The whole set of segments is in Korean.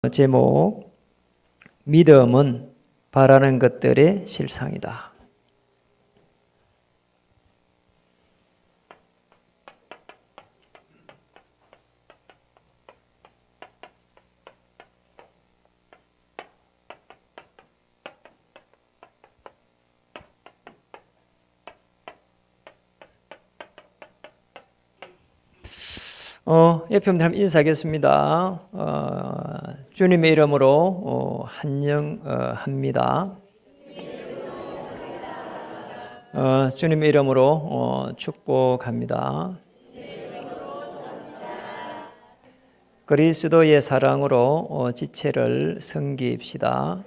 제목, 믿음은 바라는 것들의 실상이다. 옆에 분들 한번 인사하겠습니다. 주님의 이름으로 환영합니다. 주님의 이름으로 축복합니다. 그리스도의 사랑으로 지체를 섬깁시다.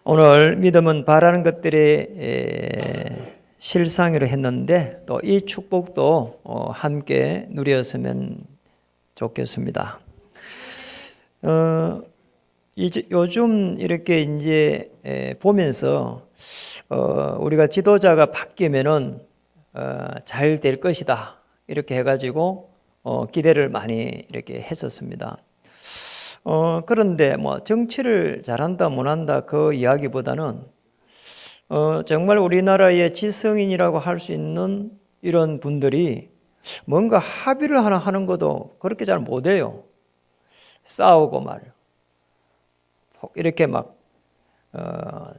오늘 믿음은 바라는 것들의 실상으로 했는데 또 이 축복도 함께 누렸으면 좋겠습니다. 요즘 이렇게 이제 보면서 우리가 지도자가 바뀌면은 잘 될 것이다 이렇게 해가지고 기대를 많이 이렇게 했었습니다. 그런데 뭐 정치를 잘한다 못한다 그 이야기보다는 정말 우리나라의 지성인이라고 할 수 있는 이런 분들이 뭔가 합의를 하나 하는 것도 그렇게 잘 못해요. 싸우고 말이요. 이렇게 막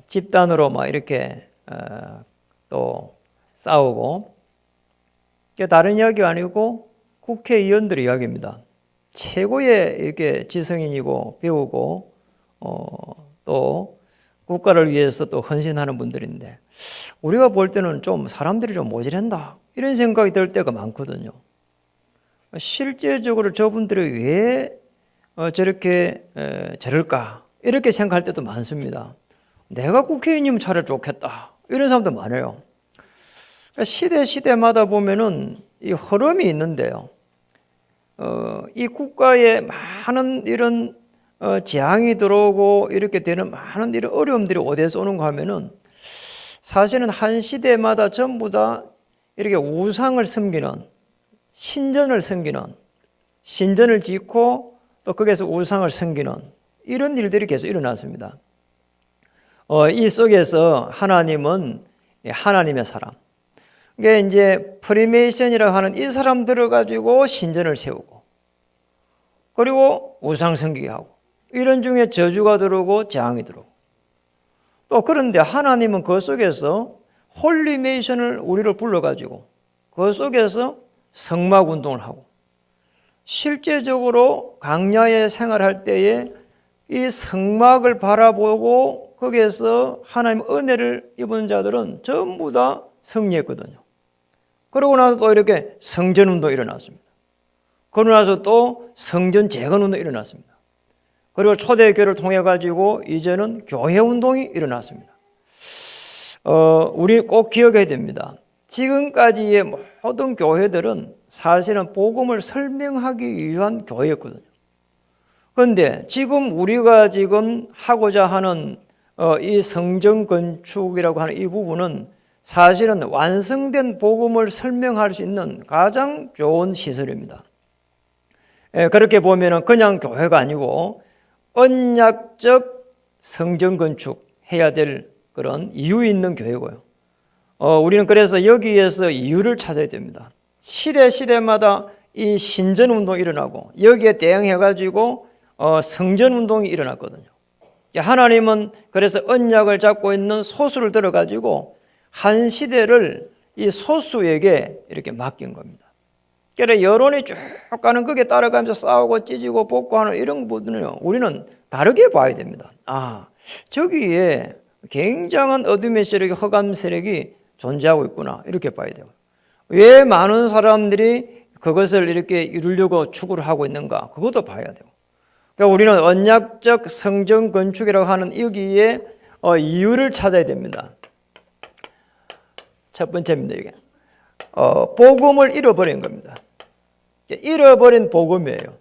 집단으로 막 이렇게 또 싸우고, 이게 다른 이야기가 아니고 국회의원들의 이야기입니다. 최고의 이렇게 지성인이고 배우고 또 국가를 위해서 또 헌신하는 분들인데 우리가 볼 때는 좀 사람들이 좀 모질한다 이런 생각이 들 때가 많거든요. 실제적으로 저분들이 왜 저렇게 저럴까 이렇게 생각할 때도 많습니다. 내가 국회의원이면 차라리 좋겠다 이런 사람도 많아요. 시대마다 보면은 이 흐름이 있는데요. 이 국가에 많은 이런 재앙이 들어오고 이렇게 되는 많은 이런 어려움들이 어디에서 오는가 하면은 사실은 한 시대마다 전부 다 이렇게 우상을 섬기는, 신전을 섬기는, 신전을 짓고 또 거기에서 우상을 섬기는 이런 일들이 계속 일어났습니다. 이 속에서 하나님은 하나님의 사람, 이게 이제 프리메이션이라고 하는 이 사람들을 가지고 신전을 세우고 그리고 우상 섬기게 하고 이런 중에 저주가 들어오고 재앙이 들어오고 또 그런데 하나님은 그 속에서 홀리메이션을 우리를 불러가지고 그 속에서 성막 운동을 하고 실제적으로 광야에 생활할 때에 이 성막을 바라보고 거기에서 하나님의 은혜를 입은 자들은 전부 다 승리했거든요. 그러고 나서 또 이렇게 성전 운동이 일어났습니다. 그러고 나서 또 성전 재건 운동이 일어났습니다. 그리고 초대교회를 통해 가지고 이제는 교회 운동이 일어났습니다. 우리 꼭 기억해야 됩니다. 지금까지의 모든 교회들은 사실은 복음을 설명하기 위한 교회였거든요. 그런데 지금 우리가 지금 하고자 하는 이 성전 건축이라고 하는 이 부분은 사실은 완성된 복음을 설명할 수 있는 가장 좋은 시설입니다. 그렇게 보면은 그냥 교회가 아니고 언약적 성전 건축 해야 될 그런 이유 있는 교회고요. 우리는 그래서 여기에서 이유를 찾아야 됩니다. 시대마다 이 신전 운동이 일어나고 여기에 대응해 가지고 성전 운동이 일어났거든요. 하나님은 그래서 언약을 잡고 있는 소수를 들어 가지고 한 시대를 이 소수에게 이렇게 맡긴 겁니다. 그래서 여론이 쭉 가는 거기에 따라가면서 싸우고 찢고 뽑고 하는 이런 부분은요, 우리는 다르게 봐야 됩니다. 저기에 굉장한 어둠의 세력이, 흑암 세력이 존재하고 있구나 이렇게 봐야 돼요. 왜 많은 사람들이 그것을 이렇게 이루려고 추구를 하고 있는가 그것도 봐야 돼요. 그러니까 우리는 언약적 성전 건축이라고 하는 여기에 이유를 찾아야 됩니다. 첫 번째입니다. 이게 복음을 잃어버린 겁니다. 잃어버린 복음이에요.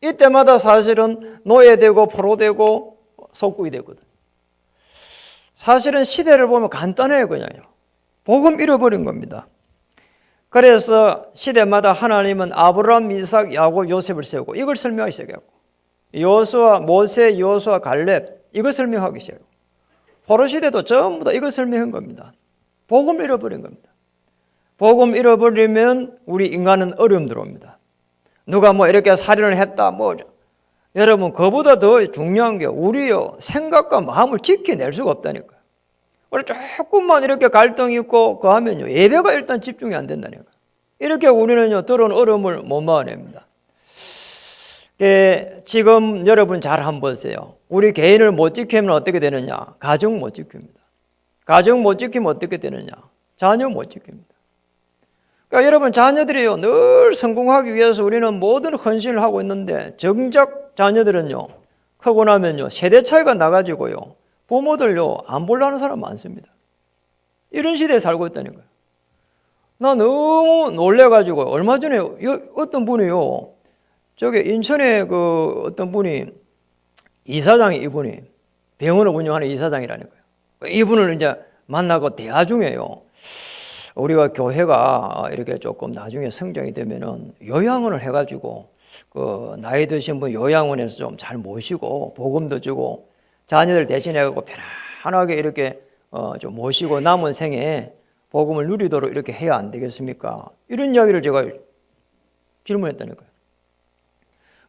이때마다 사실은 노예되고 포로되고 속국이 되거든. 사실은 시대를 보면 간단해요. 그냥요. 복음 잃어버린 겁니다. 그래서 시대마다 하나님은 아브라함, 이삭, 야곱, 요셉을 세우고 이걸 설명하기 시작했고, 여호수아, 모세, 여호수아, 갈렙 이걸 설명하기 시작했고, 포로 시대도 전부 다 이걸 설명한 겁니다. 복음을 잃어버린 겁니다. 복음 잃어버리면 우리 인간은 어려움 들어옵니다. 누가 뭐 이렇게 살인을 했다, 뭐 여러분 그보다 더 중요한 게 우리요 생각과 마음을 지켜낼 수가 없다니까요. 우리 조금만 이렇게 갈등이 있고 그 하면요 예배가 일단 집중이 안 된다니까요. 이렇게 우리는요 들어온 어려움을 못 막아냅니다. 지금 여러분 잘 한번 보세요. 우리 개인을 못 지키면 어떻게 되느냐? 가정 못 지킵니다. 가정 못 지키면 어떻게 되느냐? 자녀 못 지킵니다. 그러니까 여러분 자녀들이요 늘 성공하기 위해서 우리는 모든 헌신을 하고 있는데 정작 자녀들은요 크고 나면요 세대 차이가 나가지고요 부모들요 안 보려는 사람 많습니다. 이런 시대에 살고 있다니까요. 나 너무 놀래가지고 얼마 전에 어떤 분이요 저기 인천에 그 어떤 분이 이사장이 이분이 병원을 운영하는 이사장이라니까요. 이분을 이제 만나고 대화 중에요. 우리가 교회가 이렇게 조금 나중에 성장이 되면은 요양원을 해가지고 그 나이 드신 분 요양원에서 좀 잘 모시고 복음도 주고 자녀들 대신해가지고 편안하게 이렇게 좀 모시고 남은 생에 복음을 누리도록 이렇게 해야 안 되겠습니까? 이런 이야기를 제가 질문했다니까요.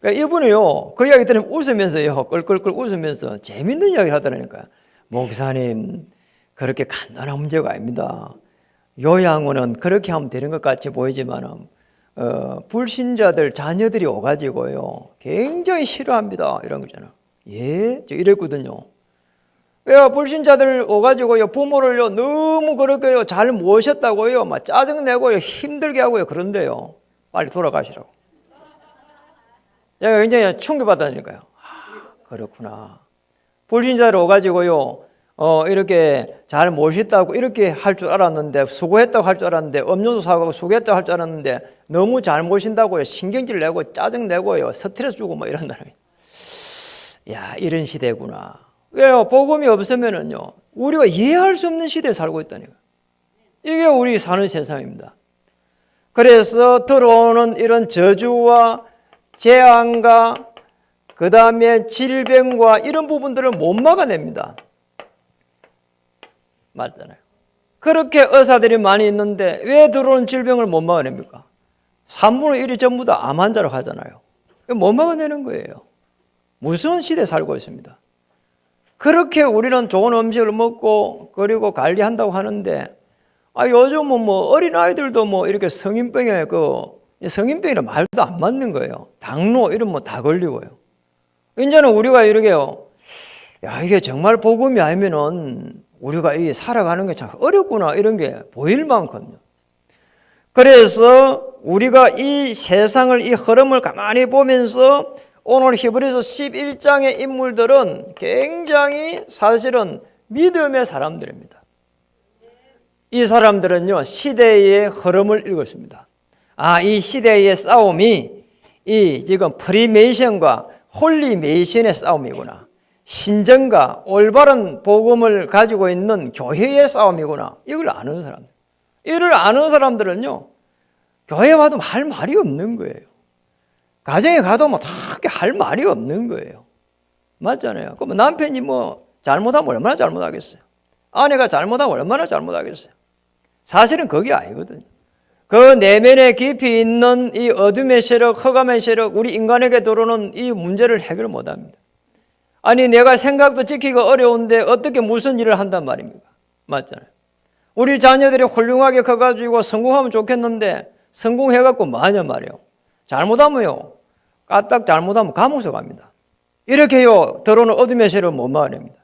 그러니까 이분이요 그 이야기 들으면 웃으면서요 껄껄껄 웃으면서 재밌는 이야기를 하더라니까요. 목사님 그렇게 간단한 문제가 아닙니다. 요양원은 그렇게 하면 되는 것 같이 보이지만 불신자들 자녀들이 오가지고요 굉장히 싫어합니다. 이런 거잖아. 예? 저 이랬거든요. 왜 불신자들 오가지고요 부모를요 너무 그렇게요 잘 모셨다고요 막 짜증내고요 힘들게 하고요 그런데요 빨리 돌아가시라고. 제가 굉장히 충격받았다니까요. 그렇구나. 불신자들 오가지고요 이렇게 잘 모셨다고 이렇게 할 줄 알았는데 수고했다고 할 줄 알았는데 음료수 사고 수고했다고 할 줄 알았는데 너무 잘 모신다고요 신경질 내고 짜증 내고요 스트레스 주고 뭐 이런다는 거예요. 야 이런 시대구나. 왜요? 복음이 없으면은요 우리가 이해할 수 없는 시대에 살고 있다니까. 이게 우리 사는 세상입니다. 그래서 들어오는 이런 저주와 재앙과 그 다음에 질병과 이런 부분들을 못 막아냅니다. 맞잖아요. 그렇게 의사들이 많이 있는데 왜 들어오는 질병을 못 막아냅니까? 3분의 1이 전부 다 암 환자로 하잖아요. 못 막아내는 거예요. 무서운 시대에 살고 있습니다. 그렇게 우리는 좋은 음식을 먹고 그리고 관리한다고 하는데 요즘은 뭐 어린아이들도 뭐 이렇게 성인병에 성인병이라 말도 안 맞는 거예요. 당뇨 이런 뭐 다 걸리고요. 이제는 우리가 이렇게요. 야 이게 정말 복음이 아니면은 우리가 이 살아가는 게 참 어렵구나 이런 게 보일 만큼요. 그래서 우리가 이 세상을 이 흐름을 가만히 보면서 오늘 히브리서 11장의 인물들은 굉장히 사실은 믿음의 사람들입니다. 이 사람들은요 시대의 흐름을 읽었습니다. 이 시대의 싸움이 이 지금 프리메이션과 홀리메이션의 싸움이구나. 신정과 올바른 복음을 가지고 있는 교회의 싸움이구나. 이걸 아는 사람들. 이를 아는 사람들은요 교회 와도 할 말이 없는 거예요. 가정에 가도 뭐 딱히 할 말이 없는 거예요. 맞잖아요. 그럼 남편이 뭐 잘못하면 얼마나 잘못하겠어요. 아내가 잘못하면 얼마나 잘못하겠어요. 사실은 그게 아니거든요. 그 내면에 깊이 있는 이 어둠의 세력, 흑암의 세력, 우리 인간에게 들어오는 이 문제를 해결 못합니다. 아니 내가 생각도 지키기가 어려운데 어떻게 무슨 일을 한단 말입니까? 맞잖아요. 우리 자녀들이 훌륭하게 커가지고 성공하면 좋겠는데 성공해갖고 뭐하냐 말이에요. 잘못하면요 까딱 잘못하면 감옥서 갑니다. 이렇게요 들어오는 어둠의 세력을 못 막아냅니다.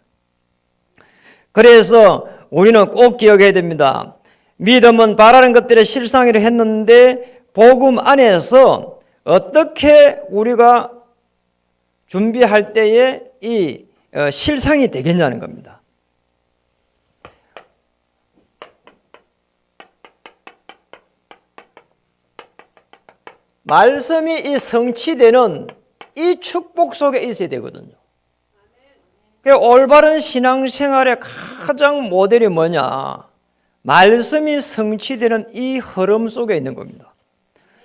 그래서 우리는 꼭 기억해야 됩니다. 믿음은 바라는 것들의 실상이라 했는데 복음 안에서 어떻게 우리가 준비할 때에 이 실상이 되겠냐는 겁니다. 말씀이 이 성취되는 이 축복 속에 있어야 되거든요. 올바른 신앙생활의 가장 모델이 뭐냐? 말씀이 성취되는 이 흐름 속에 있는 겁니다.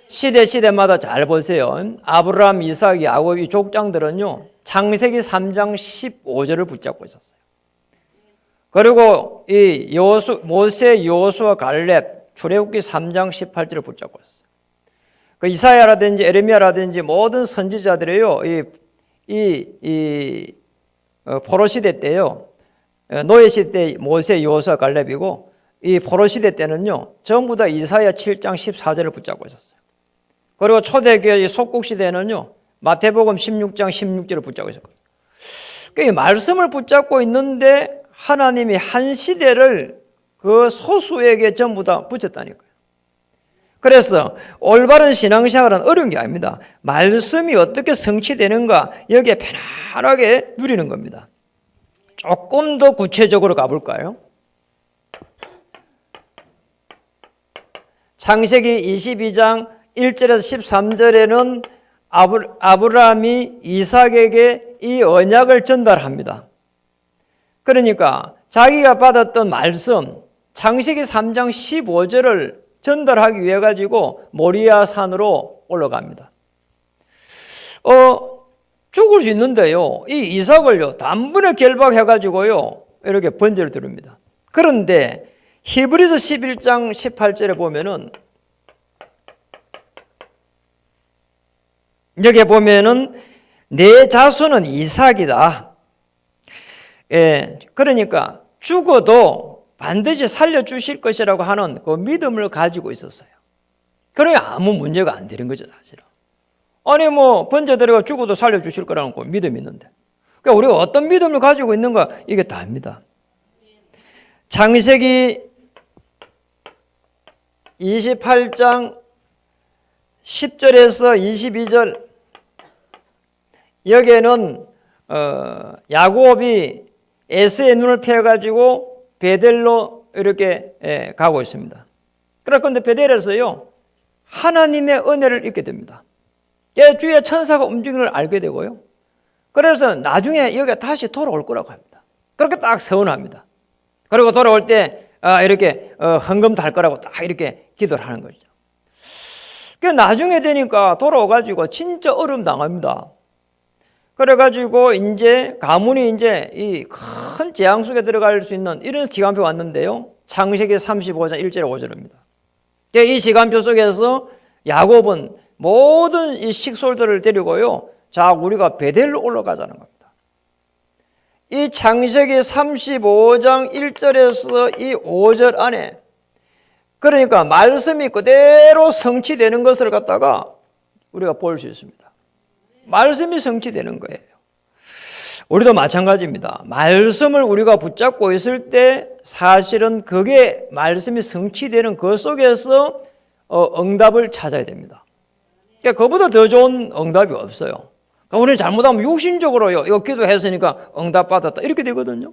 시대마다 잘 보세요. 아브라함, 이삭, 야곱 이 족장들은요, 창세기 3장 15절을 붙잡고 있었어요. 그리고 이 모세, 여호수아, 갈렙, 출애굽기 3장 18절을 붙잡고 있었어요. 그 이사야라든지 에레미야라든지 모든 선지자들이요, 포로 시대 때요, 노예 시대 모세, 여호수아, 갈렙이고, 이 포로 시대 때는요, 전부 다 이사야 7장 14절을 붙잡고 있었어요. 그리고 초대교회 속국 시대는요, 마태복음 16장 16절을 붙잡고 있었거든요. 그 말씀을 붙잡고 있는데 하나님이 한 시대를 그 소수에게 전부 다 붙였다니까요. 그래서 올바른 신앙생활은 어려운 게 아닙니다. 말씀이 어떻게 성취되는가 여기에 편안하게 누리는 겁니다. 조금 더 구체적으로 가볼까요? 창세기 22장 1절에서 13절에는 아브라함이 이삭에게 이 언약을 전달합니다. 그러니까 자기가 받았던 말씀 창세기 3장 15절을 전달하기 위해 가지고 모리아 산으로 올라갑니다. 죽을 수 있는데요, 이 이삭을요 단번에 결박해 가지고요 이렇게 번제를 드립니다. 그런데 히브리서 11장 18절에 보면은 여기 보면은 내 자손은 이삭이다. 예, 그러니까 죽어도 반드시 살려주실 것이라고 하는 그 믿음을 가지고 있었어요. 그러니까 아무 문제가 안 되는 거죠, 사실은. 아니, 번제 드려가 죽어도 살려주실 거라는 그 믿음이 있는데. 그러니까 우리가 어떤 믿음을 가지고 있는가, 이게 다입니다. 창세기 28장 10절에서 22절, 여기에는 야곱이 에서의 눈을 피해가지고 베델로 이렇게 가고 있습니다. 그런데 베델에서요 하나님의 은혜를 잊게 됩니다. 주위에 천사가 움직이는 걸 알게 되고요. 그래서 나중에 여기 다시 돌아올 거라고 합니다. 그렇게 딱 서운합니다. 그리고 돌아올 때 이렇게 헌금 달 거라고 딱 이렇게 기도를 하는 거죠. 나중에 되니까 돌아와가지고 진짜 어려움 당합니다. 그래가지고 이제 가문이 이제 이 큰 재앙 속에 들어갈 수 있는 이런 시간표 왔는데요. 창세기 35장 1절 5절입니다. 이 시간표 속에서 야곱은 모든 이 식솔들을 데리고요. 자, 우리가 베델로 올라가자는 겁니다. 이 창세기 35장 1절에서 이 5절 안에 그러니까 말씀이 그대로 성취되는 것을 갖다가 우리가 볼 수 있습니다. 말씀이 성취되는 거예요. 우리도 마찬가지입니다. 말씀을 우리가 붙잡고 있을 때 사실은 그게 말씀이 성취되는 그 속에서 응답을 찾아야 됩니다. 그러니까 그보다 더 좋은 응답이 없어요. 그러니까 우리는 잘못하면 육신적으로요, 이거 기도했으니까 응답받았다 이렇게 되거든요.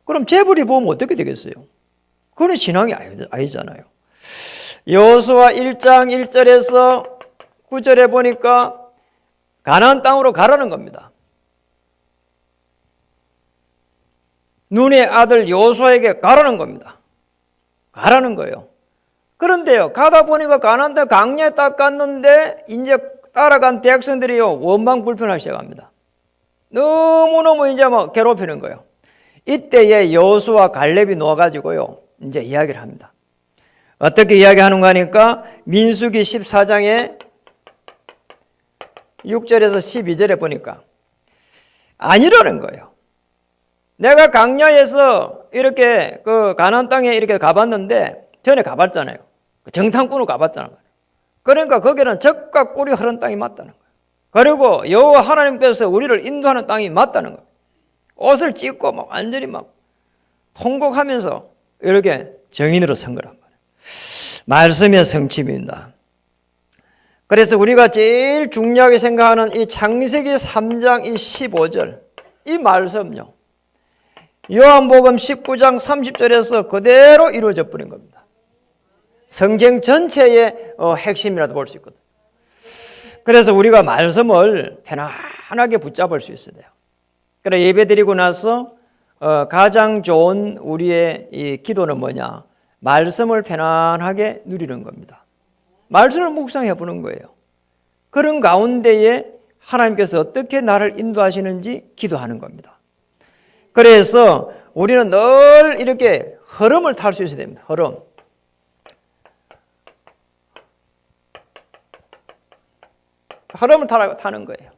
그럼 재벌이 보면 어떻게 되겠어요? 그건 신앙이 아니잖아요. 여호수아 1장 1절에서 9절에 보니까 가나안 땅으로 가라는 겁니다. 눈의 아들 여호수아에게 가라는 겁니다. 가라는 거예요. 그런데요, 가다 보니까 가나안 땅 광야에 딱 갔는데 이제 따라간 백성들이요 원망 불평하기 시작합니다. 너무너무 이제 괴롭히는 거예요. 이때에 여호수아 갈렙이 놓아가지고요 이제 이야기를 합니다. 어떻게 이야기하는가 하니까 민수기 14장에 6절에서 12절에 보니까 아니라는 거예요. 내가 광야에서 이렇게 그 가나안 땅에 이렇게 가봤는데 전에 가봤잖아요. 정탐꾼으로 가봤잖아요. 그러니까 거기는 젖과 꿀이 흐른 땅이 맞다는 거예요. 그리고 여호와 하나님께서 우리를 인도하는 땅이 맞다는 거예요. 옷을 찢고 막 완전히 막 통곡하면서 이렇게 정인으로 선 거란 말이에요. 말씀의 성취입니다. 그래서 우리가 제일 중요하게 생각하는 이 창세기 3장 이 15절 이 말씀요. 요한복음 19장 30절에서 그대로 이루어져 버린 겁니다. 성경 전체의 핵심이라도 볼 수 있거든요. 그래서 우리가 말씀을 편안하게 붙잡을 수 있어야 돼요. 그래 예배 드리고 나서 가장 좋은 우리의 이 기도는 뭐냐? 말씀을 편안하게 누리는 겁니다. 말씀을 묵상해 보는 거예요. 그런 가운데에 하나님께서 어떻게 나를 인도하시는지 기도하는 겁니다. 그래서 우리는 늘 이렇게 흐름을 탈 수 있어야 됩니다. 흐름을 타는 거예요.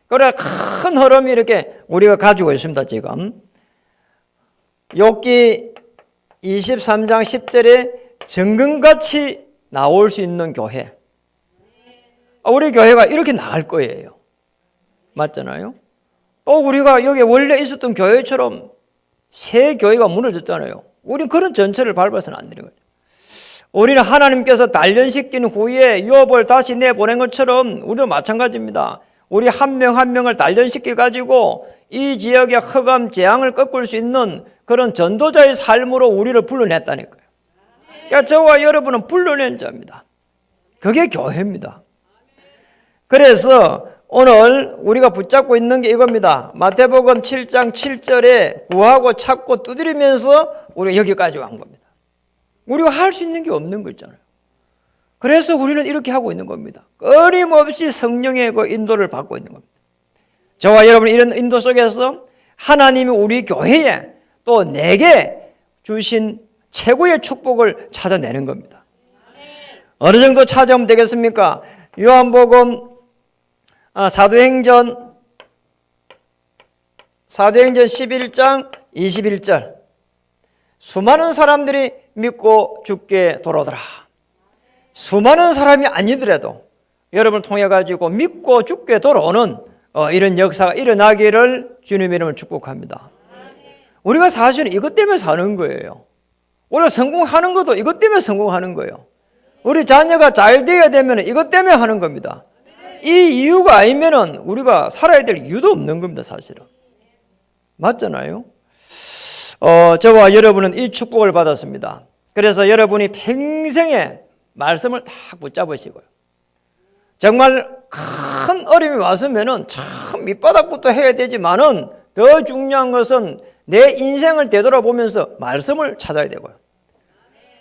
그래 큰 흐름이 이렇게 우리가 가지고 있습니다. 지금 욥기 23장 10절에 정금같이 나올 수 있는 교회, 우리 교회가 이렇게 나갈 거예요. 맞잖아요. 또 우리가 여기 원래 있었던 교회처럼 새 교회가 무너졌잖아요. 우리 그런 전철을 밟아서는 안 되는 거죠. 우리는 하나님께서 단련시킨 후에 욥을 다시 내보낸 것처럼 우리도 마찬가지입니다. 우리 한 명 한 명을 단련시켜 가지고 이 지역의 흑암 재앙을 꺾을 수 있는 그런 전도자의 삶으로 우리를 불러냈다니까요. 그러니까 저와 여러분은 불러낸 자입니다. 그게 교회입니다. 그래서 오늘 우리가 붙잡고 있는 게 이겁니다. 마태복음 7장 7절에 구하고 찾고 두드리면서 우리가 여기까지 온 겁니다. 우리가 할 수 있는 게 없는 거 있잖아요. 그래서 우리는 이렇게 하고 있는 겁니다. 끊임없이 성령의 그 인도를 받고 있는 겁니다. 저와 여러분 이런 인도 속에서 하나님이 우리 교회에 또 내게 주신 최고의 축복을 찾아내는 겁니다. 어느 정도 찾아오면 되겠습니까? 요한복음 사도행전 11장 21절 수많은 사람들이 믿고 주께 돌아오더라. 수많은 사람이 아니더라도 여러분을 통해 가지고 믿고 주께 돌아오는 이런 역사가 일어나기를 주님의 이름으로 축복합니다. 우리가 사실은 이것 때문에 사는 거예요. 우리가 성공하는 것도 이것 때문에 성공하는 거예요. 우리 자녀가 잘 되어야 되면 이것 때문에 하는 겁니다. 이 이유가 아니면 우리가 살아야 될 이유도 없는 겁니다. 사실은. 맞잖아요. 저와 여러분은 이 축복을 받았습니다. 그래서 여러분이 평생에 말씀을 딱 붙잡으시고요. 정말 큰 어려움이 왔으면 참 밑바닥부터 해야 되지만은 더 중요한 것은 내 인생을 되돌아보면서 말씀을 찾아야 되고요.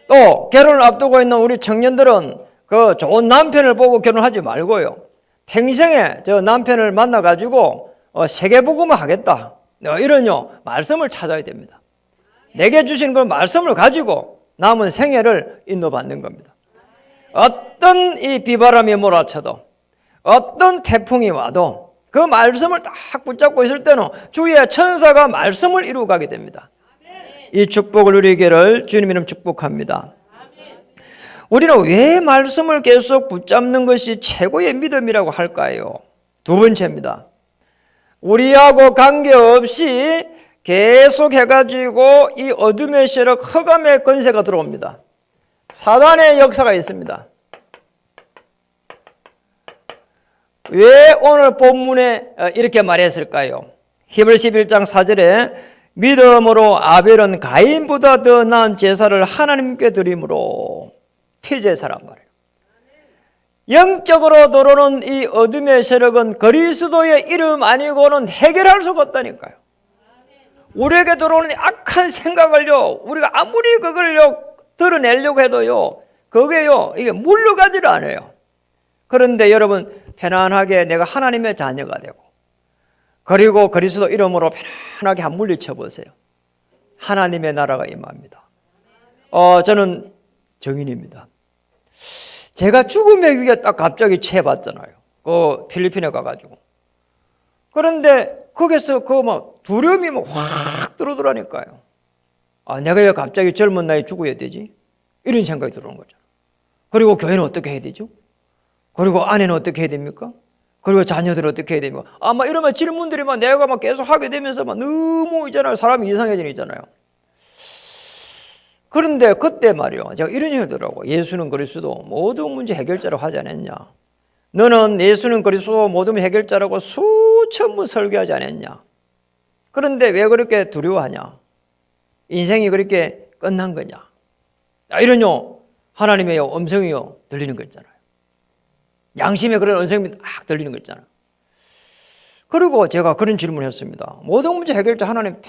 또 결혼을 앞두고 있는 우리 청년들은 그 좋은 남편을 보고 결혼하지 말고요. 평생에 저 남편을 만나가지고 세계복음을 하겠다. 이런 말씀을 찾아야 됩니다. 내게 주신 그 말씀을 가지고 남은 생애를 인도받는 겁니다. 어떤 이 비바람이 몰아쳐도 어떤 태풍이 와도 그 말씀을 딱 붙잡고 있을 때는 주의 천사가 말씀을 이루어가게 됩니다. 이 축복을 누리기를 주님 이름 축복합니다. 우리는 왜 말씀을 계속 붙잡는 것이 최고의 믿음이라고 할까요? 두 번째입니다. 우리하고 관계없이 계속 해가지고 이 어둠의 세력, 흑암의 권세가 들어옵니다. 사단의 역사가 있습니다. 왜 오늘 본문에 이렇게 말했을까요? 히브리서 11장 4절에 믿음으로 아벨은 가인보다 더 나은 제사를 하나님께 드림으로 피제사란 말이에요. 영적으로 들어오는 이 어둠의 세력은 그리스도의 이름 아니고는 해결할 수가 없다니까요. 우리에게 들어오는 악한 생각을요, 우리가 아무리 그걸요 드러내려고 해도요, 그게요 이게 물러가지를 않아요. 그런데 여러분 편안하게 내가 하나님의 자녀가 되고 그리고 그리스도 이름으로 편안하게 한 물리쳐 보세요. 하나님의 나라가 임합니다. 저는 정인입니다. 제가 죽음의 위기에 딱 갑자기 처해봤잖아요. 그 필리핀에 가가지고. 그런데 거기서 그 막 두려움이 막 확 들어오더라니까요. 내가 왜 갑자기 젊은 나이에 죽어야 되지? 이런 생각이 들어오는 거죠. 그리고 교회는 어떻게 해야 되죠? 그리고 아내는 어떻게 해야 됩니까? 그리고 자녀들은 어떻게 해야 됩니까? 막 이러면 질문들이 막 내가 막 계속 하게 되면서 막 너무 있잖아요. 사람이 이상해지잖아요. 그런데 그때 말이요. 제가 이런 생각이 들더라고요. 예수는 그리스도 모든 문제 해결자라고 하지 않았냐? 너는 예수는 그리스도 모든 해결자라고 수천 번 설교하지 않았냐? 그런데 왜 그렇게 두려워하냐? 인생이 그렇게 끝난 거냐? 이런 하나님의 음성이 들리는 거 있잖아요. 양심의 그런 음성이 막 들리는 거 있잖아요. 그리고 제가 그런 질문을 했습니다. 모든 문제 해결자 하나님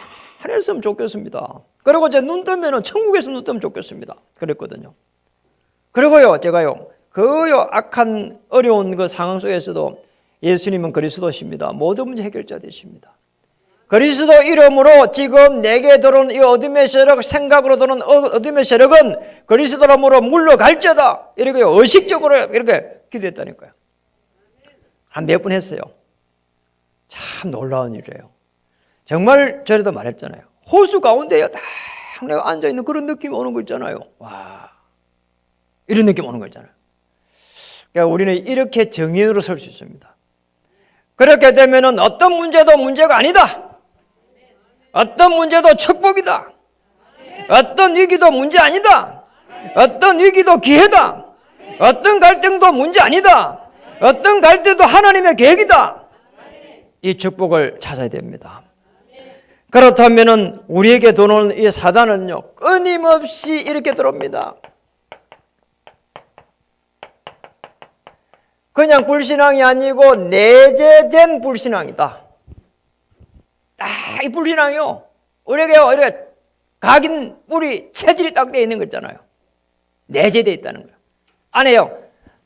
안 했으면 좋겠습니다. 그리고 제 눈 뜨면은 천국에서 눈 뜨면 좋겠습니다. 그랬거든요. 그리고요, 제가요, 그 악한 어려운 그 상황 속에서도 예수님은 그리스도십니다. 모든 문제 해결자 되십니다. 그리스도 이름으로 지금 내게 들어온 이 어둠의 세력, 생각으로 들어온 어둠의 세력은 그리스도 이름으로 물러갈지어다. 이렇게 의식적으로 이렇게 기도했다니까요. 한 몇 분 했어요. 참 놀라운 일이에요. 정말 저래도 말했잖아요. 호수 가운데에 딱 내가 앉아있는 그런 느낌이 오는 거 있잖아요. 와, 이런 느낌 오는 거 있잖아요. 그러니까 우리는 이렇게 정인으로 설 수 있습니다. 그렇게 되면은 어떤 문제도 문제가 아니다. 어떤 문제도 축복이다. 어떤 위기도 문제 아니다. 어떤 위기도 기회다. 어떤 갈등도 문제 아니다. 어떤 갈등도 하나님의 계획이다. 이 축복을 찾아야 됩니다. 그렇다면은 우리에게 들어오는 이 사단은요, 끊임없이 이렇게 들어옵니다. 그냥 불신앙이 아니고 내재된 불신앙이다. 이 불신앙이요, 우리에게요, 이렇게 각인 뿌리 체질이 딱 되어 있는 거 있잖아요. 내재되어 있다는 거예요. 안에요,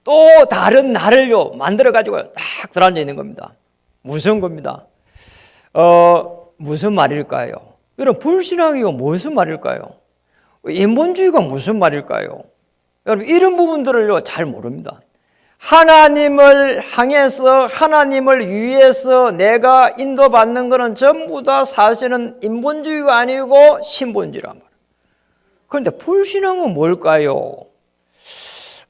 또 다른 나를요 만들어 가지고요 딱 들어앉아 있는 겁니다. 무서운 겁니다. 무슨 말일까요? 여러분, 불신앙이요 무슨 말일까요? 인본주의가 무슨 말일까요? 여러분, 이런 부분들을요 잘 모릅니다. 하나님을 향해서, 하나님을 위해서 내가 인도받는 것은 전부 다 사실은 인본주의가 아니고 신본주의란 말이에요. 그런데 불신앙은 뭘까요?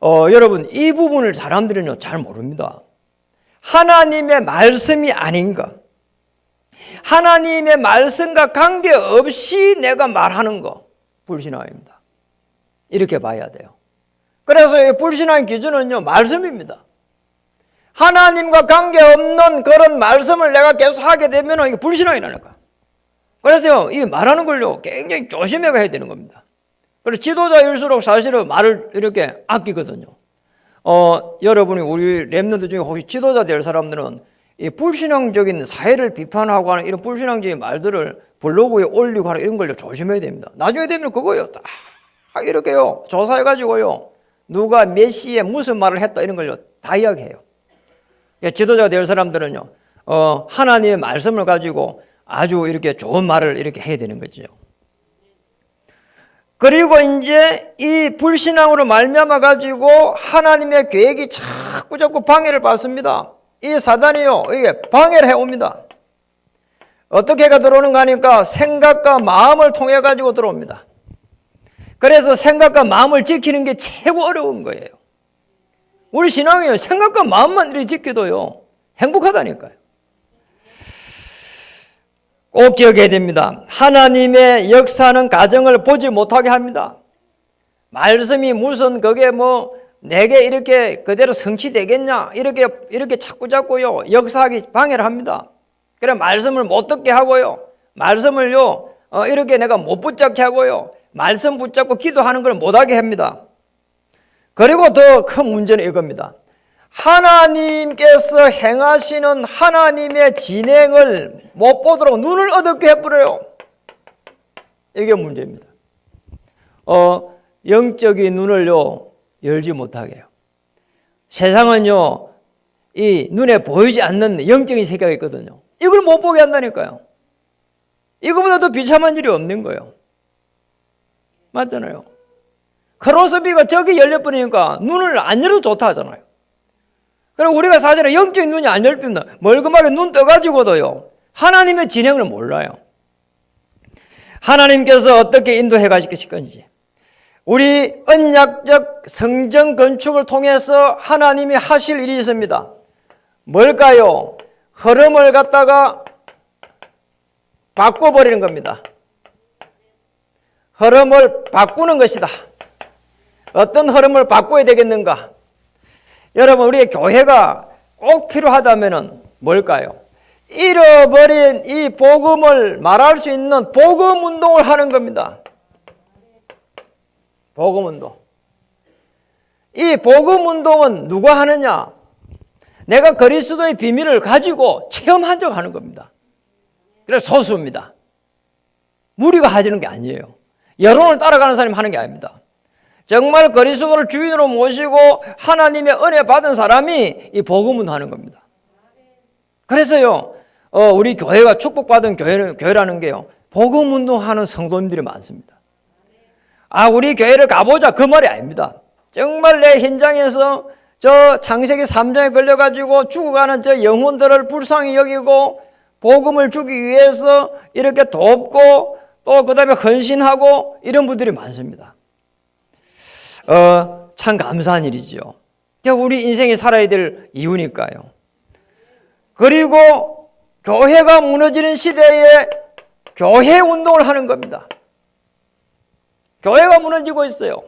여러분, 이 부분을 사람들은 잘 모릅니다. 하나님의 말씀이 아닌가, 하나님의 말씀과 관계없이 내가 말하는 거, 불신앙입니다. 이렇게 봐야 돼요. 그래서 이 불신앙의 기준은요, 말씀입니다. 하나님과 관계없는 그런 말씀을 내가 계속 하게 되면 이게 불신앙이라니까. 그래서요, 이 말하는 걸요 굉장히 조심해 가야 되는 겁니다. 그래서 지도자일수록 사실은 말을 이렇게 아끼거든요. 여러분이 우리 랩런트 중에 혹시 지도자 될 사람들은 이 불신앙적인 사회를 비판하고 하는 이런 불신앙적인 말들을 블로그에 올리고 하는 이런 걸 조심해야 됩니다. 나중에 되면 그거요, 딱 이렇게요 조사해가지고요 누가 몇 시에 무슨 말을 했다 이런 걸요 다 이야기해요. 지도자가 될 사람들은요 하나님의 말씀을 가지고 아주 이렇게 좋은 말을 이렇게 해야 되는 거죠. 그리고 이제 이 불신앙으로 말미암아 가지고 하나님의 계획이 자꾸 방해를 받습니다. 이 사단이요, 이게 방해를 해옵니다. 어떻게 해가 들어오는가 하니까 생각과 마음을 통해 가지고 들어옵니다. 그래서 생각과 마음을 지키는 게 최고 어려운 거예요. 우리 신앙이요, 생각과 마음만 이렇게 지켜도요 행복하다니까요. 꼭 기억해야 됩니다. 하나님의 역사는 가정을 보지 못하게 합니다. 말씀이 무슨 그게 뭐 내게 이렇게 그대로 성취되겠냐 이렇게 자꾸요 역사하기 방해를 합니다. 그래 말씀을 못 듣게 하고요, 말씀을요 이렇게 내가 못 붙잡게 하고요, 말씀 붙잡고 기도하는 걸 못하게 합니다. 그리고 더 큰 문제는 이겁니다. 하나님께서 행하시는 하나님의 진행을 못 보도록 눈을 어둡게 해버려요. 이게 문제입니다. 영적인 눈을요 열지 못하게 해요. 세상은요 이 눈에 보이지 않는 영적인 세계가 있거든요. 이걸 못 보게 한다니까요. 이거보다 더 비참한 일이 없는 거예요. 맞잖아요. 크로스비가 저기 열려버리니까 눈을 안 열어도 좋다 하잖아요. 그리고 우리가 사실은 영적인 눈이 안 열립니다. 멀끔하게 눈 떠가지고도요 하나님의 진행을 몰라요. 하나님께서 어떻게 인도해 가실 건지, 우리 언약적 성전 건축을 통해서 하나님이 하실 일이 있습니다. 뭘까요? 흐름을 갖다가 바꿔버리는 겁니다. 흐름을 바꾸는 것이다. 어떤 흐름을 바꿔야 되겠는가? 여러분, 우리의 교회가 꼭 필요하다면 뭘까요? 잃어버린 이 복음을 말할 수 있는 복음 운동을 하는 겁니다. 복음 운동. 이 복음 운동은 누가 하느냐? 내가 그리스도의 비밀을 가지고 체험한 적 하는 겁니다. 그래서 소수입니다. 무리가 하시는 게 아니에요. 여론을 따라가는 사람이 하는 게 아닙니다. 정말 그리스도를 주인으로 모시고 하나님의 은혜 받은 사람이 이 복음을 하는 겁니다. 그래서요, 우리 교회가 축복받은 교회라는 게요, 복음 운동하는 성도님들이 많습니다. 우리 교회를 가보자 그 말이 아닙니다. 정말 내 현장에서 저 창세기 3장에 걸려가지고 죽어가는 저 영혼들을 불쌍히 여기고 복음을 주기 위해서 이렇게 돕고 또 그 다음에 헌신하고 이런 분들이 많습니다. 참 감사한 일이죠. 우리 인생이 살아야 될 이유니까요. 그리고 교회가 무너지는 시대에 교회 운동을 하는 겁니다. 교회가 무너지고 있어요.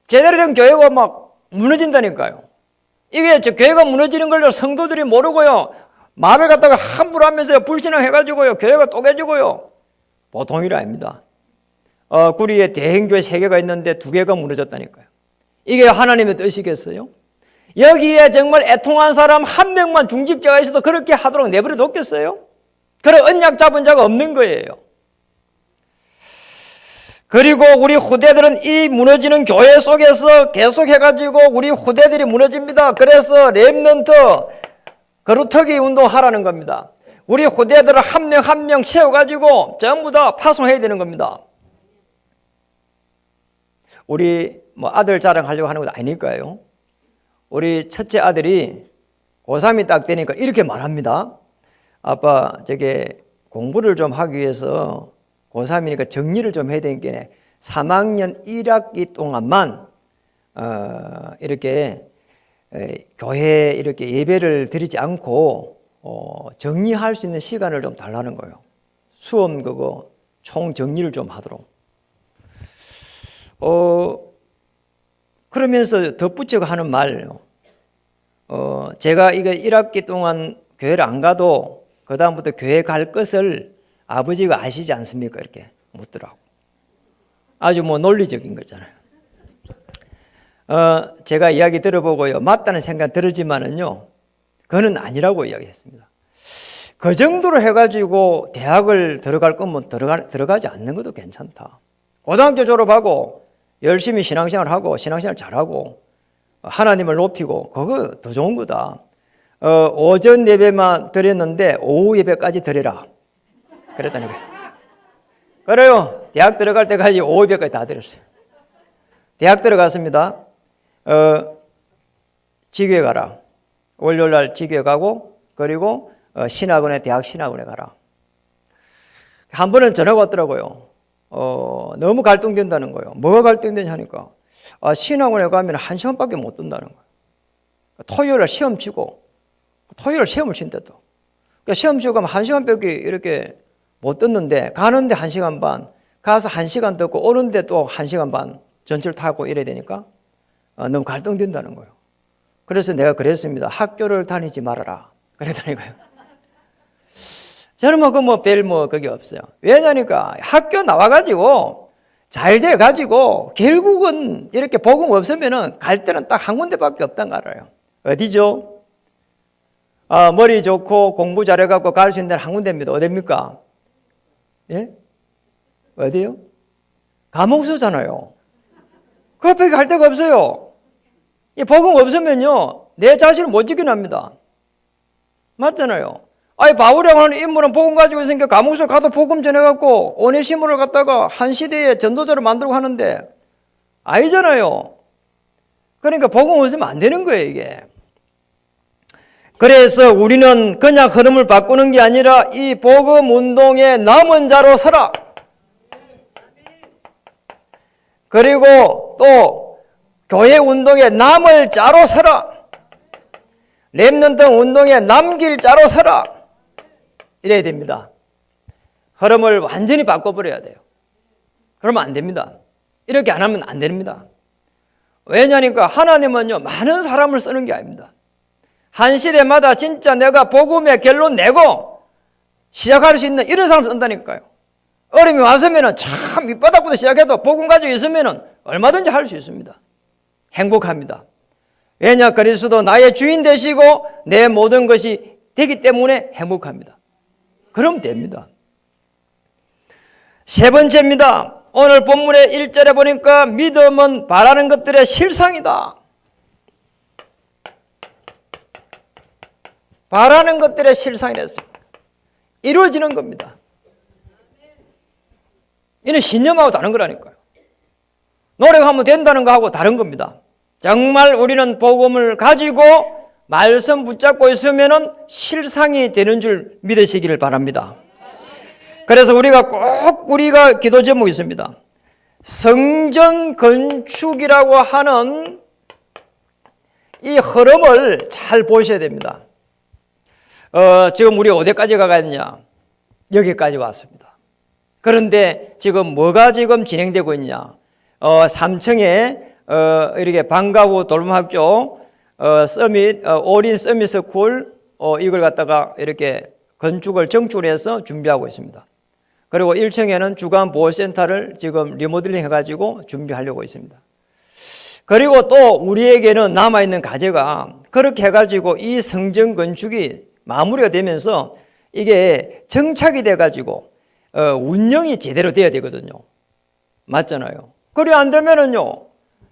제대로 된 교회가 막 무너진다니까요. 이게 교회가 무너지는 걸 성도들이 모르고요, 말을 갖다가 함부로 하면서 불신앙해가지고요, 교회가 쪼개지고요. 보통 일이 아닙니다. 구리에 대행교회 3개가 있는데 2개가 무너졌다니까요. 이게 하나님의 뜻이겠어요? 여기에 정말 애통한 사람 1명만 중직자가 있어도 그렇게 하도록 내버려 뒀겠어요? 그런 언약 잡은 자가 없는 거예요. 그리고 우리 후대들은 이 무너지는 교회 속에서 계속 해가지고 우리 후대들이 무너집니다. 그래서 렘넌트 거루터기 운동하라는 겁니다. 우리 후대들을 한 명 한 명 채워가지고 전부 다 파송해야 되는 겁니다. 우리 아들 자랑하려고 하는 것도 아니니까요. 우리 첫째 아들이 고3이 딱 되니까 이렇게 말합니다. 아빠, 공부를 좀 하기 위해서 고3이니까 정리를 좀 해야 되니까 3학년 1학기 동안만 이렇게 교회 이렇게 예배를 드리지 않고 정리할 수 있는 시간을 좀 달라는 거예요. 수험 그거 총 정리를 좀 하도록. 그러면서 덧붙여서 하는 말, 제가 이거 1학기 동안 교회를 안 가도 그 다음부터 교회 갈 것을 아버지가 아시지 않습니까? 이렇게 묻더라고. 아주 논리적인 거잖아요. 제가 이야기 들어보고요, 맞다는 생각 들었지만은요, 그거는 아니라고 이야기했습니다. 그 정도로 해가지고 대학을 들어갈 거면 들어가지 않는 것도 괜찮다. 고등학교 졸업하고 열심히 신앙생활 하고 신앙생활 잘하고 하나님을 높이고 그거 더 좋은 거다. 오전 예배만 드렸는데 오후 예배까지 드려라. 그랬다니까요. 그래요. 대학 들어갈 때까지 오후 예배까지 다 드렸어요. 대학 들어갔습니다. 지교회 가라. 월요일날 지교회 가고 그리고 신학원에 대학 신학원에 가라. 한 번은 전화가 왔더라고요. 너무 갈등된다는 거예요. 뭐가 갈등되냐 하니까 신학원에 가면 1시간밖에 못 든다는 거예요. 토요일날 시험 치고 토요일날 시험을 친대도. 그러니까 시험 치고 가면 1시간밖에 이렇게 못 듣는데 가는데 1시간 반, 가서 1시간 듣고 오는데 또 1시간 반 전철 타고 이래야 되니까 너무 갈등된다는 거예요. 그래서 내가 그랬습니다. 학교를 다니지 말아라. 그랬다니까요. 저는 그게 없어요. 왜냐니까 학교 나와가지고 잘 돼가지고 결국은 이렇게 복음 없으면은 갈 때는 딱 한 군데밖에 없다는 거 알아요. 어디죠? 머리 좋고 공부 잘해갖고 갈 수 있는 데는 한 군데입니다. 어디입니까? 예? 어디요? 감옥소잖아요. 그 앞에 갈 데가 없어요. 이 복음 없으면요, 내 자신을 못 지켜납니다. 맞잖아요. 바울이라고 하는 인물은 복음 가지고 있으니까 감옥소 가도 복음 전해갖고 오네시모를 갖다가 한 시대의 전도자를 만들고 하는데 아니잖아요. 그러니까 복음 없으면 안 되는 거예요, 이게. 그래서 우리는 그냥 흐름을 바꾸는 게 아니라 이 복음 운동의 남은 자로 서라. 그리고 또 교회 운동의 남을 자로 서라. 렘넌트 운동의 남길 자로 서라. 이래야 됩니다. 흐름을 완전히 바꿔버려야 돼요. 그러면 안 됩니다. 이렇게 안 하면 안 됩니다. 왜냐니까 하나님은요, 많은 사람을 쓰는 게 아닙니다. 한 시대마다 진짜 내가 복음의 결론 내고 시작할 수 있는 이런 사람 쓴다니까요. 어려움이 왔으면 참 밑바닥부터 시작해도 복음 가지고 있으면 얼마든지 할 수 있습니다. 행복합니다. 왜냐, 그리스도 나의 주인 되시고 내 모든 것이 되기 때문에 행복합니다. 그럼 됩니다. 세 번째입니다. 오늘 본문의 1절에 보니까 믿음은 바라는 것들의 실상이다. 바라는 것들의 실상이랬습니다. 이루어지는 겁니다. 이는 신념하고 다른 거라니까요. 노력하면 된다는 거하고 다른 겁니다. 정말 우리는 복음을 가지고 말씀 붙잡고 있으면 실상이 되는 줄 믿으시기를 바랍니다. 그래서 우리가 기도 제목이 있습니다. 성전 건축이라고 하는 이 흐름을 잘 보셔야 됩니다. 지금 우리 어디까지 가야 되냐? 여기까지 왔습니다. 그런데 지금 뭐가 지금 진행되고 있냐? 3층에 이렇게 방과후 돌봄학교 서밋 올인 서밋 스쿨 이걸 갖다가 이렇게 건축을 정축을 해서 준비하고 있습니다. 그리고 1층에는 주간 보호센터를 지금 리모델링 해가지고 준비하려고 있습니다. 그리고 또 우리에게는 남아있는 과제가 그렇게 해가지고 이 성전 건축이 마무리가 되면서 이게 정착이 돼가지고 운영이 제대로 돼야 되거든요. 맞잖아요. 그래 안 되면은요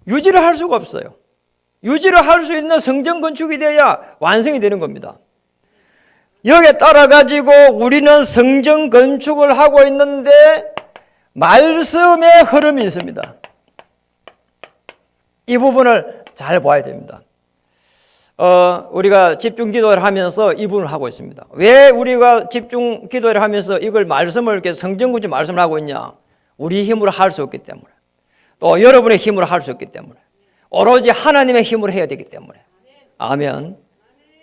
유지를 할 수가 없어요. 유지를 할 수 있는 성전 건축이 돼야 완성이 되는 겁니다. 여기에 따라 가지고 우리는 성전 건축을 하고 있는데 말씀의 흐름이 있습니다. 이 부분을 잘 봐야 됩니다. 우리가 집중 기도를 하면서 이 부분을 하고 있습니다. 왜 우리가 집중 기도를 하면서 이걸 말씀을 이렇게 성전 건축 말씀을 하고 있냐? 우리 힘으로 할 수 없기 때문에, 또 여러분의 힘으로 할 수 없기 때문에, 오로지 하나님의 힘으로 해야 되기 때문에. 아멘.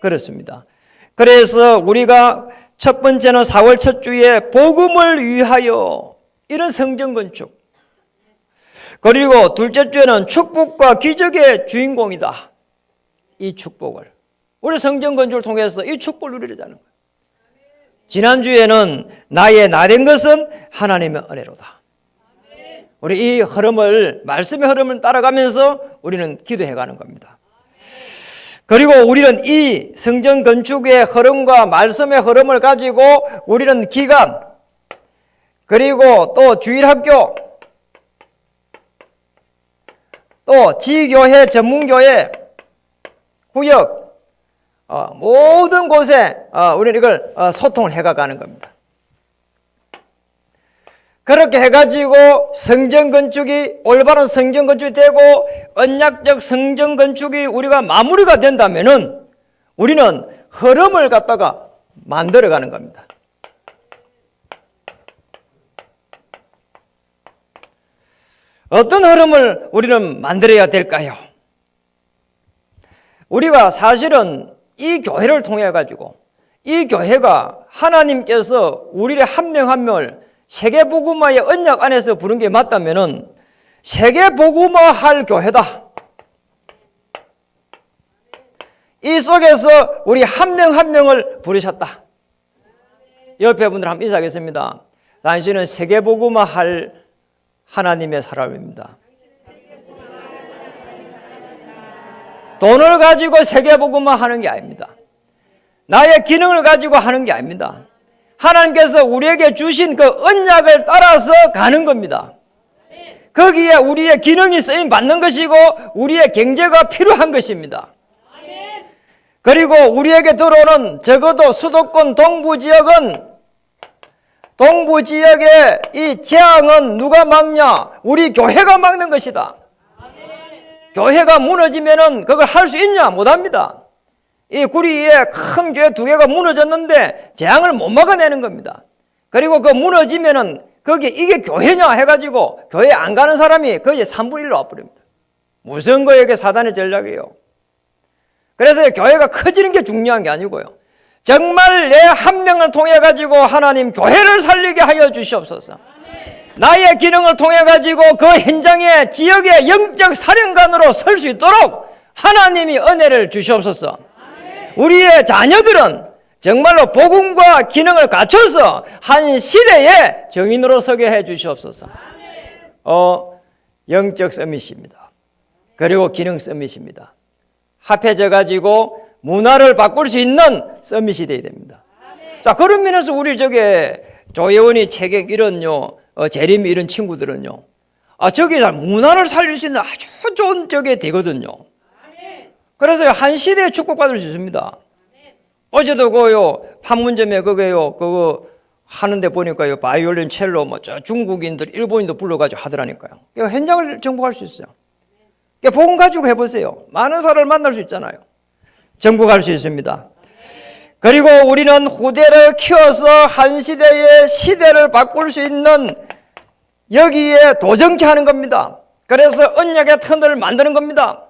그렇습니다. 그래서 우리가 첫 번째는 4월 첫 주에 복음을 위하여 이런 성전 건축, 그리고 둘째 주에는 축복과 기적의 주인공이다. 이 축복을 우리 성전 건축을 통해서 이 축복을 누리려자는 거예요. 지난주에는 나의 나된 것은 하나님의 은혜로다. 우리 이 흐름을, 말씀의 흐름을 따라가면서 우리는 기도해가는 겁니다. 그리고 우리는 이 성전 건축의 흐름과 말씀의 흐름을 가지고 우리는 기간, 그리고 또 주일학교, 또 지교회, 전문교회, 구역, 모든 곳에 우리는 이걸 소통을 해가는 겁니다. 그렇게 해가지고 성전 건축이, 올바른 성전 건축이 되고 언약적 성전 건축이 우리가 마무리가 된다면은 우리는 흐름을 갖다가 만들어가는 겁니다. 어떤 흐름을 우리는 만들어야 될까요? 우리가 사실은 이 교회를 통해 가지고 이 교회가 하나님께서 우리를 한 명 한 명을 세계복음화의 언약 안에서 부른 게 맞다면은 세계복음화할 교회다. 이 속에서 우리 한 명 한 명을 부르셨다. 옆에 분들 한번 인사하겠습니다. 당신은 세계복음화할 하나님의 사람입니다. 돈을 가지고 세계복음화 하는 게 아닙니다. 나의 기능을 가지고 하는 게 아닙니다. 하나님께서 우리에게 주신 그 언약을 따라서 가는 겁니다. 거기에 우리의 기능이 쓰임 받는 것이고 우리의 경제가 필요한 것입니다. 그리고 우리에게 들어오는 적어도 수도권 동부지역은, 동부지역의 이 재앙은 누가 막냐? 우리 교회가 막는 것이다. 교회가 무너지면은 그걸 할 수 있냐? 못합니다. 이 구리에 큰 교회 2개가 무너졌는데 재앙을 못 막아내는 겁니다. 그리고 그 무너지면은 거기 이게 교회냐 해가지고 교회 안 가는 사람이 거의 3분의 1로 와버립니다. 무슨 거에게 사단의 전략이에요. 그래서 교회가 커지는 게 중요한 게 아니고요. 정말 내 한 명을 통해 가지고 하나님 교회를 살리게 하여 주시옵소서. 나의 기능을 통해 가지고 그 현장에 지역의 영적 사령관으로 설 수 있도록 하나님이 은혜를 주시옵소서. 우리의 자녀들은 정말로 복음과 기능을 갖춰서 한 시대의 정인으로 서게 해 주시옵소서. 영적 서밋입니다. 그리고 기능 서밋입니다. 합해져 가지고 문화를 바꿀 수 있는 서밋이 되어야 됩니다. 자, 그런 면에서 우리 조예원이 책에 이런요 재림이 이런 친구들은요, 저기 문화를 살릴 수 있는 아주 좋은 저게 되거든요. 그래서 한 시대에 축복받을 수 있습니다. 어제도 그요 판문점에 그거 하는데 보니까요 바이올린, 첼로 저 중국인들, 일본인도 불러가지고 하더라니까요. 현장을 정복할 수 있어요. 복음 가지고 해보세요. 많은 사람을 만날 수 있잖아요. 정복할 수 있습니다. 그리고 우리는 후대를 키워서 한 시대의 시대를 바꿀 수 있는 여기에 도전케 하는 겁니다. 그래서 언약의 터널을 만드는 겁니다.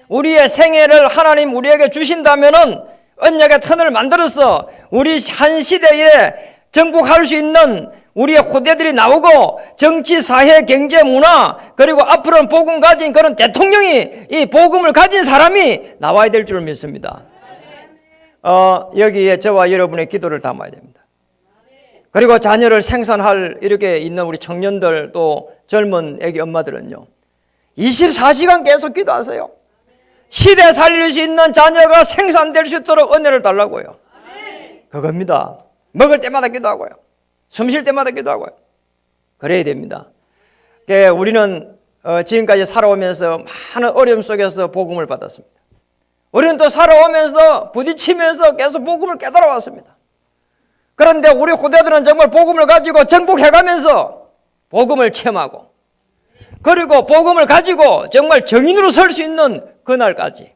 우리의 생애를 하나님 우리에게 주신다면은 언약의 터널을 만들어서 우리 한 시대에 정복할 수 있는 우리의 후대들이 나오고 정치, 사회, 경제, 문화 그리고 앞으로는 복음 가진 그런 대통령이 이 복음을 가진 사람이 나와야 될 줄 믿습니다. 여기에 저와 여러분의 기도를 담아야 됩니다. 그리고 자녀를 생산할 이렇게 있는 우리 청년들 또 젊은 애기 엄마들은요 24시간 계속 기도하세요. 시대 살릴 수 있는 자녀가 생산될 수 있도록 은혜를 달라고요. 그겁니다. 먹을 때마다 기도하고요. 숨 쉴 때마다 기도하고요. 그래야 됩니다. 우리는 지금까지 살아오면서 많은 어려움 속에서 복음을 받았습니다. 우리는 또 살아오면서 부딪히면서 계속 복음을 깨달아왔습니다. 그런데 우리 후대들은 정말 복음을 가지고 정복해가면서 복음을 체험하고 그리고 복음을 가지고 정말 정인으로 설 수 있는 그날까지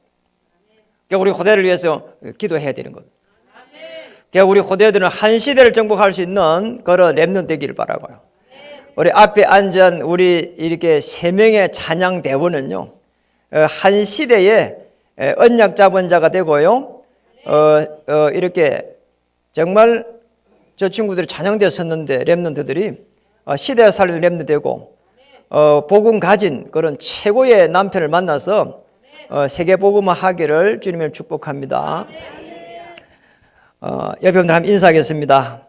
우리 후대를 위해서 기도해야 되는 겁니다. 우리 후대들은 한 시대를 정복할 수 있는 그런 렘넌트 되기를 바라고요. 우리 앞에 앉은 우리 이렇게 세 명의 찬양 대원은요 한 시대에 언약 잡은 자가 되고요 이렇게 정말 저 친구들이 찬양대에 섰는데 렘넌트들이 시대에 살리는 렘넌트 되고 복음 가진 그런 최고의 남편을 만나서 세계 복음화 하기를 주님을 축복합니다. 여러분들 한번 인사하겠습니다.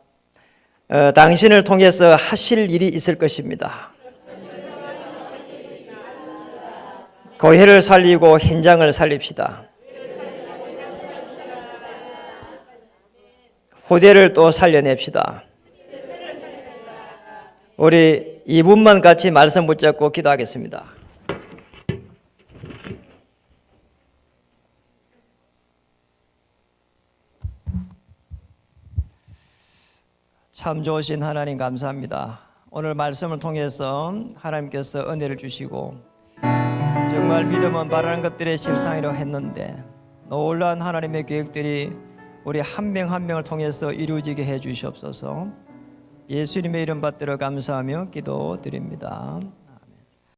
당신을 통해서 하실 일이 있을 것입니다. 교회를 살리고 현장을 살립시다. 후대를 또 살려냅시다. 우리 2분만 같이 말씀 붙잡고 기도하겠습니다. 참 좋으신 하나님 감사합니다. 오늘 말씀을 통해서 하나님께서 은혜를 주시고 정말 믿음은 바라는 것들의 실상이라고 했는데 놀라운 하나님의 계획들이 우리 한 명 한 명을 통해서 이루어지게 해 주시옵소서. 예수님의 이름 받들어 감사하며 기도드립니다.